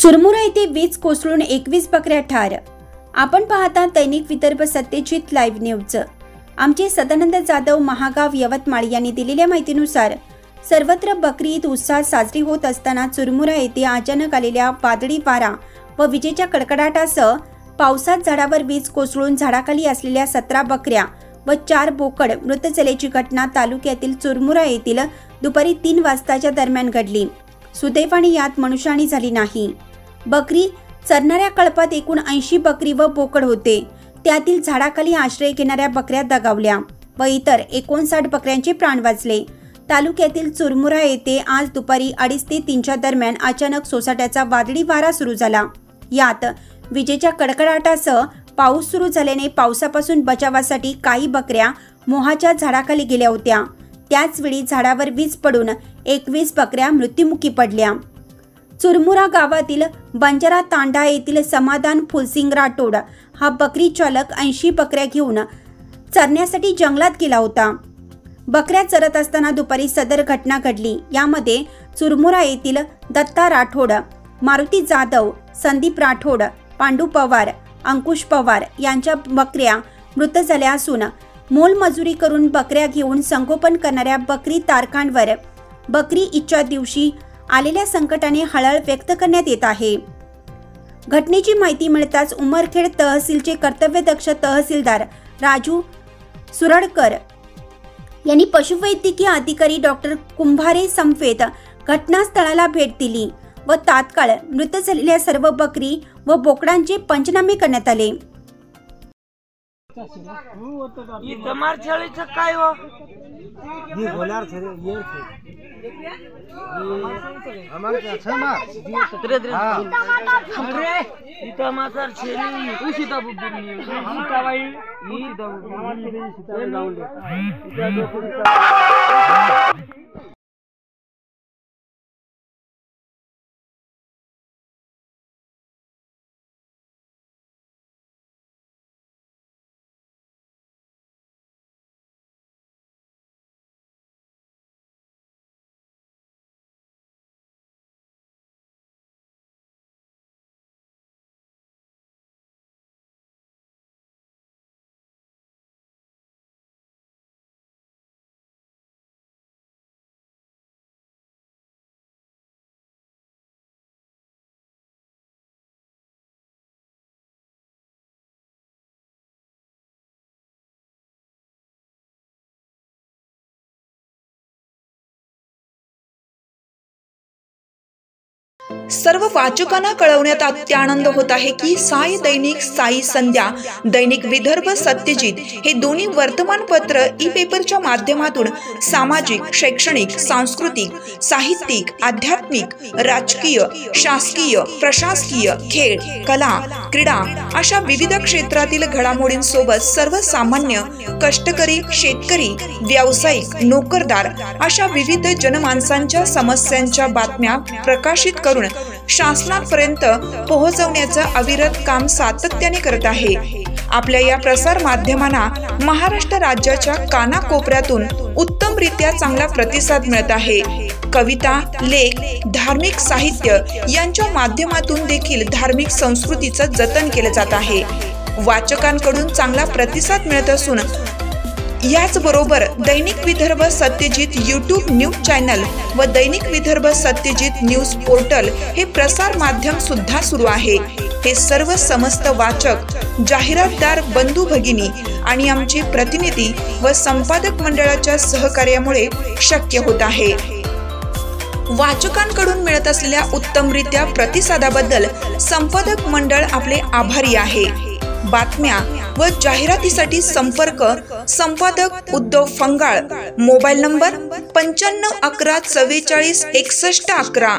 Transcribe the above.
चुरमुरा येथे वीज कोसळून 21 बकऱ्या ठार। आपण पाहता दैनिक विदर्भ सत्यजित लाईव्ह न्यूज। आमचे सदानंद जाधव महागाव यवतमाळ यांनी दिलेल्या माहितीनुसार सर्वत्र बकरी ईद उत्साहात साजरी होत असताना चुरमुरा येथे अचानक आलेल्या वादळी वारा व विजेच्या कडकडाटासह पावसात झाडावर वीज कोसळून झाडाखाली असलेल्या 17 बकऱ्या व 4 बोकड मृत झाल्याची घटना तालुक्यातील चुरमुरा येथील दुपारी 3 वाजताच्या दरम्यान घडली। सुदैवाने यात मनुष्यहानी झाली नाही। बकरी चरणाऱ्या कळपात एकूण 80 बकरी व बोकड होते। त्यातील झाडाखाली आश्रय घेणाऱ्या बकऱ्या दगावल्या व इतर 59 बकऱ्यांचे प्राण वाचले। तालुक्यातील चुरमुरा येथे आज दुपारी 2:30 ते 3च्या दरम्यान अचानक सोसाट्याचा वादळी वारा सुरू झाला। यात विजेच्या कडकडाटासह पाऊस सुरू झाल्याने पावसापासून बचावासाठी काही बकऱ्या मोहाच्या झाडाखाली गेल्या होत्या। त्याच वेळी झाडावर वीज पडून 21 बकऱ्या मृत्युमुखी पडल्या। चुरमुरा गावातील बंजारा तांडा येथील समाधान फुलसिंग राठोड हा बकरी चालक 80 बकऱ्या घेऊन चरण्यासाठी जंगलात गेला होता। बकऱ्या चरत असताना दुपारी सदर घटना घडली। यामध्ये चुरमुरा येथील दत्ता राठोड, मारुती जाधव, संदीप राठोड, पांडू पवार, अंकुश पवार यांच्या बकऱ्या मृत झाल्या असून मोलमजुरी करून बकऱ्या घेऊन संगोपन करणाऱ्या बकरी तारखांवर बकरी ईदच्या दिवशी आलेल्या संकटाने हळहळ व्यक्त करण्यात येत आहे। घटनेची माहिती मिळताच उमरखेड तहसीलचे कर्तव्यदक्ष तहसीलदार राजू सुरडकर यांनी पशुवैद्यकीय अधिकारी डॉक्टर कुंभारे समवेत घटनास्थळाला भेट दिली व तात्काळ मृत झालेल्या सर्व बकरी व बोकडांचे पंचनामे करण्यात आले। काय हो ये बोलार थे ये हमारे अच्छा ना अरे इता मासर छेली उसीता बुब्बी उसीता भाई उसीता बुब्बी सर्व वाचकांना कळवण्यात अत्यानंद होत आहे की साई दैनिक, साई संध्या, दैनिक विदर्भ सत्यजित हे दोन्ही वर्तमानपत्र ई पेपरच्या माध्यमातून सामाजिक, शैक्षणिक, सांस्कृतिक, साहित्यिक, आध्यात्मिक, राजकीय, शासकीय, प्रशासकीय, खेळ, कला, क्रीडा अशा विविध क्षेत्रातील घडामोडींसोबत सर्वसामान्य, कष्टकरी, शेतकरी, व्यावसायिक, नोकरदार अशा विविध जनमानसांच्या समस्यांच्या बातम्या प्रकाशित करून शासनापर्यंत पोहोचवण्याचं अविरत काम सातत्याने करत आहे। आपल्या या प्रसार माध्यमांना महाराष्ट्र राज्याच्या कानाकोपऱ्यातून उत्तमरित्या चांगला प्रतिसाद मिळत आहे। कविता, लेख, धार्मिक साहित्य यांच्या माध्यमातून देखील धार्मिक संस्कृतीचं जतन केलं जात आहे। वाचकांकडून चांगला प्रतिसाद मिळत असून याचबरोबर दैनिक Vidarbha Satyajit YouTube news channel व दैनिक विदर्भ सत्यजित न्यूज पोर्टल हे प्रसार माध्यम सुद्धा सुरू आहे। हे सर्व समस्त वाचक, जाहिरातदार बंधू भगिनी आणि आमचे प्रतिनिधी व संपादक मंडळाच्या सहकार्यामुळे शक्य होत आहे। वाचकांकडून मिळत असलेल्या उत्तमरित्या प्रतिसादाबद्दल संपादक मंडळ आपले आभारी आहे। बातम्या व जाहिरातीसाठी संपर्क संपादक उद्धव फंगाळ, मोबाईल नंबर 95 11 44 61 11।